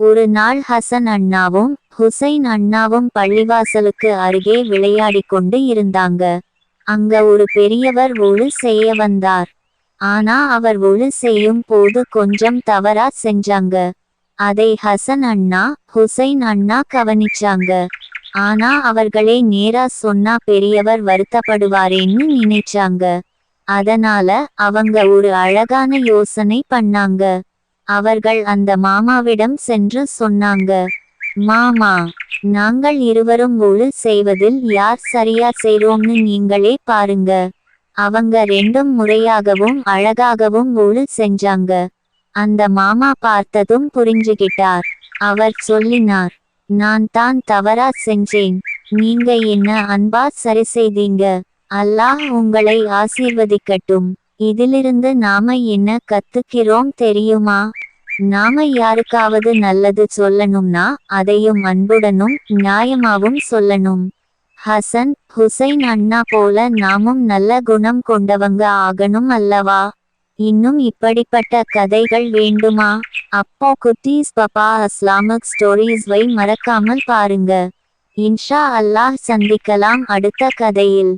ஒரு நாள் ஹசன் அண்ணாவும் ஹுசைன் அண்ணாவும் பள்ளிவாசலுக்கு அருகே விளையாடிக் கொண்டு இருந்தாங்க. அங்க ஒரு பெரியவர் ஒழு செய்ய வந்தார். ஆனா அவர் ஒழு செய்யும் போது கொஞ்சம் தவறா செஞ்சாங்க. அதை ஹசன் அண்ணா ஹுசைன் அண்ணா கவனிச்சாங்க. ஆனா அவர்களே நேரா சொன்னா பெரியவர் வருத்தப்படுவாரேன்னு நினைச்சாங்க. அதனால அவங்க ஒரு அழகான யோசனை பண்ணாங்க. அவர்கள் அந்த மாமாவிடம் சென்று சொன்னாங்க, மாமா, நாங்கள் இருவரும் ஒழு செய்வதில் யார் சரியா செய்றோம்னு நீங்களே பாருங்க. அவங்க ரெண்டும் முறையாகவும் அழகாகவும் ஒழு செஞ்சாங்க. அந்த மாமா பார்த்ததும் புரிஞ்சுகிட்டார். அவர் சொல்லினார், நான் தான் தவறா செஞ்சேன். நீங்க என்ன அன்பா சரி செய்தீங்க. அல்லாஹ் உங்களை ஆசீர்வதிக்கட்டும். இதிலிருந்து நாம என்ன கத்துக்கிறோம் தெரியுமா? நாம யாருக்காவது நல்லது சொல்லணும்னா அதையும் அன்புடனும் நியாயமாவும் சொல்லணும். ஹசன் ஹுசைன் அண்ணா போல நாமும் நல்ல குணம் கொண்டவங்க ஆகணும் அல்லவா? இன்னும் இப்படிப்பட்ட கதைகள் வேண்டுமா? அப்போ குட்டீஸ் பப்பா இஸ்லாமிக் ஸ்டோரீஸ் வை மறக்காமல் பாருங்க. இன்ஷா அல்லாஹ் சந்திக்கலாம் அடுத்த கதையில்.